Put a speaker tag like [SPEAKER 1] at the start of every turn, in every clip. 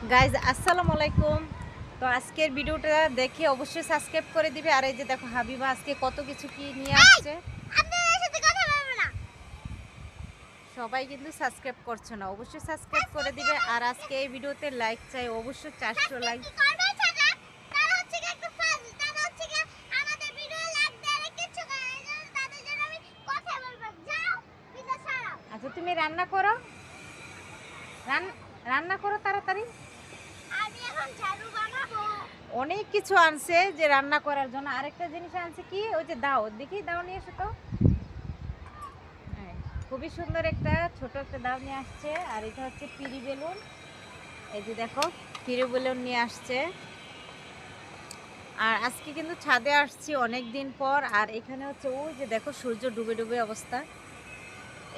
[SPEAKER 1] Guys আসসালামু আলাইকুম। তো আজকের ভিডিওটা দেখে অবশ্যই সাবস্ক্রাইব করে দিবে। আর এই যে দেখো হাবিবা আজকে কত কিছু কি নিয়ে আসছে। সবাই কিন্তু সাবস্ক্রাইব করছে না, অবশ্যই সাবস্ক্রাইব করে দিবে। আর আজকে এই ভিডিওতে লাইক চাই অবশ্যই 400 লাইক। আচ্ছা তুমি রান্না করো, রান্না করো তাড়াতাড়ি। অনেক কিছু আনছে যে রান্না করার জন্য। আরেকটা জিনিস আনছে কি, ওই যে দাও দেখি, দাও নিয়ে এসো তো। হ্যাঁ, খুবই সুন্দর একটা ছোট একটা দাও নিয়ে আসছে। আর এটা হচ্ছে পিরি বেলুন। এই যে দেখো পিরি বেলুন নিয়ে আসছে। আর আজকে কিন্তু ছাদে আসছি অনেক দিন পর। আর এখানে হচ্ছে ওই যে দেখো সূর্য ডুবে ডুবে অবস্থা।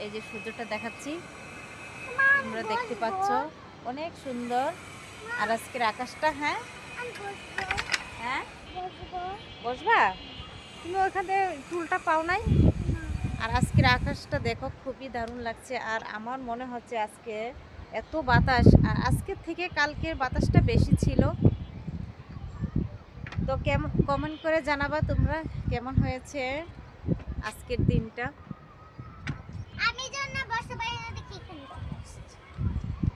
[SPEAKER 1] এই যে সূর্যটা দেখাচ্ছি, তোমরা দেখতে পাচ্ছ, অনেক সুন্দর। আর আজকের আকাশটা, হ্যাঁ হ্যাঁ বসবা তুমি ওখানে, টুলটা পাও নাই। আর আজকের আকাশটা দেখো খুবই দারুণ লাগছে। আর আমার মনে হচ্ছে আজকে এত বাতাস, আর আজকের থেকে কালকের বাতাসটা বেশি ছিল। তো কেমন কমেন্ট করে জানাবা তোমরা কেমন হয়েছে আজকের দিনটা।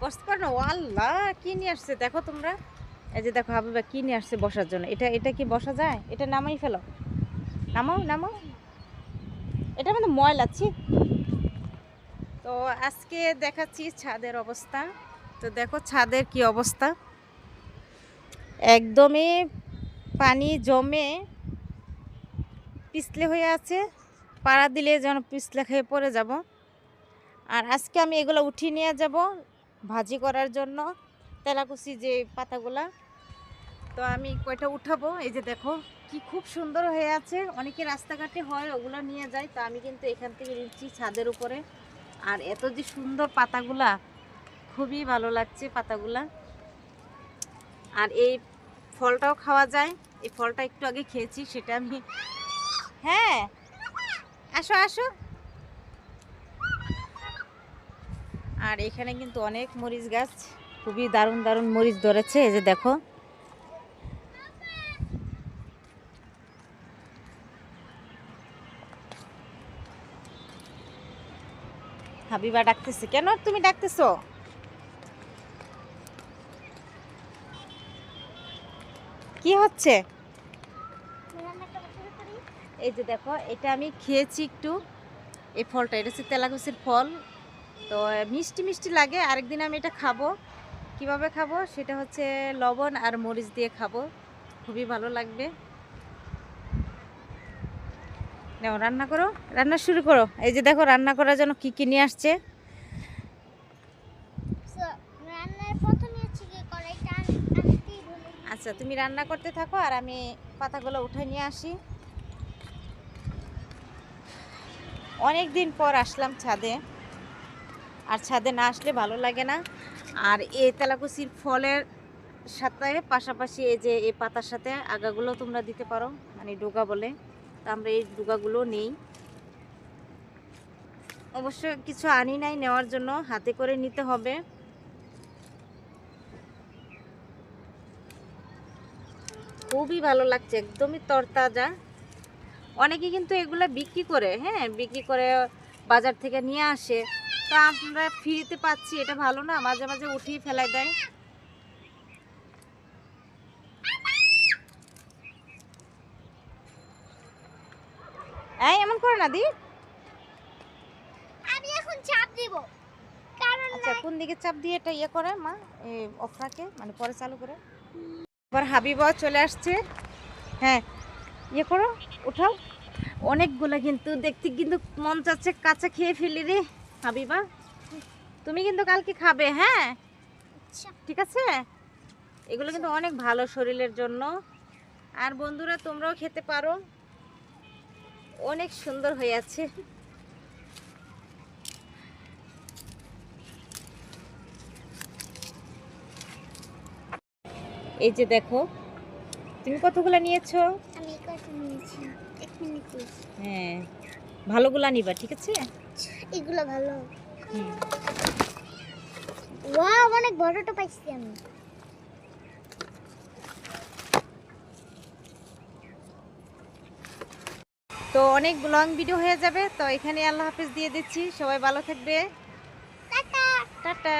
[SPEAKER 1] বসতে পারো না, ও আল্লাহ কি নিয়ে আসছে দেখো তোমরা। এই যে দেখো হাবিবা কি নিয়ে আসছে বসার জন্য। এটা কি বসা যায়? এটা নামাই ফেলো, নামাও নামাও, এটা মানে ময়লা ছি। তো আজকে দেখাচ্ছি ছাদের অবস্থা। তো দেখো ছাদের কি অবস্থা, একদমই পানি জমে পিছলে হয়ে আছে। পাড়া দিলে যেন পিছলে খেয়ে পড়ে যাব। আর আজকে আমি এগুলো উঠিয়ে নিয়ে যাব ভাজি করার জন্য, তেলাকুচি যে পাতাগুলা। তো আমি কয়টা উঠাবো। এই যে দেখো কি খুব সুন্দর হয়ে আছে। অনেকে রাস্তাঘাটে হয় ওগুলো নিয়ে যায়, তো আমি কিন্তু এখান থেকে নিচ্ছি ছাদের উপরে। আর এত যে সুন্দর পাতাগুলা, খুবই ভালো লাগছে পাতাগুলা। আর এই ফলটাও খাওয়া যায়। এই ফলটা একটু আগে খেয়েছি, সেটা আমি, হ্যাঁ আসো আসো। আর এখানে কিন্তু অনেক মরিচ গাছ, খুবই দারুণ দারুণ মরিচ ধরেছে। এই যে দেখো, হাবিবা ডাকতেছে কেন? তুমি ডাকতেছো? কি হচ্ছে? এই যে দেখো এটা আমি খেয়েছি একটু, এই ফলটা, এটা হচ্ছে তেলাকুচির ফল। তো মিষ্টি মিষ্টি লাগে। আরেকদিন আমি এটা খাবো। কিভাবে খাবো সেটা হচ্ছে লবণ আর মরিচ দিয়ে খাবো, খুবই ভালো লাগবে। নাও রান্না করো, রান্না শুরু করো। এই যে দেখো রান্না করার জন্য কি কি নিয়ে আসছে। আচ্ছা তুমি রান্না করতে থাকো, আর আমি পাতাগুলো উঠে নিয়ে আসি। অনেক দিন পর আসলাম ছাদে, আর ছাদে না আসলে ভালো লাগে না। আর এই তেলাকুচির ফলের সাথে পাশাপাশি এই যে এই পাতার সাথে আগাগুলো তোমরা দিতে পারো, মানে ডোগা বলে। তো আমরা এই ডোগাগুলো নেই। অবশ্য কিছু আনি নাই নেওয়ার জন্য, হাতে করে নিতে হবে। খুবই ভালো লাগছে, একদমই তরতাজা। অনেকে কিন্তু এগুলো বিক্রি করে, হ্যাঁ বিক্রি করে বাজার থেকে নিয়ে আসে। তা আমরা ফ্রিতে পাচ্ছি, এটা ভালো না? মাঝে মাঝে উঠিয়ে ফেলাই দেয়। এই এমন করে না দি।
[SPEAKER 2] আমি এখন চাপ দিব, কারণ
[SPEAKER 1] আচ্ছা কোন দিকে চাপ দিয়ে এটা ইয়ে করে মা, অফ রাখে, মানে পরে চালু করে। এবার হাবিবা চলে আসছে। হ্যাঁ ইয়ে করো, উঠাও। অনেকগুলো কিন্তু দেখতে কিন্তু মন চাচ্ছে কাঁচা খেয়ে ফেলি রে হাবিবা। তুমি কিন্তু কালকে খাবে, হ্যাঁ ঠিক আছে। এগুলো কিন্তু অনেক ভালো শরীরের জন্য। আর বন্ধুরা তোমরাও খেতে পারো, অনেক সুন্দর হয়ে আছে। এই যে দেখো তুমি কতগুলো নিয়েছো?
[SPEAKER 2] আমি কত নিয়েছি, এক মিনিট প্লিজ।
[SPEAKER 1] হ্যাঁ ভালোগুলা নিবা, ঠিক আছে।
[SPEAKER 2] এগুলো ভালো।
[SPEAKER 1] হুম।
[SPEAKER 2] ওয়াও, অনেক বড়টা পাইছি আমি।
[SPEAKER 1] তো অনেক লং ভিডিও হয়ে যাবে, তো এখানে আল্লাহ হাফেজ দিয়ে দিচ্ছি। সবাই ভালো থাকবে।
[SPEAKER 2] টাটা।
[SPEAKER 1] টাটা।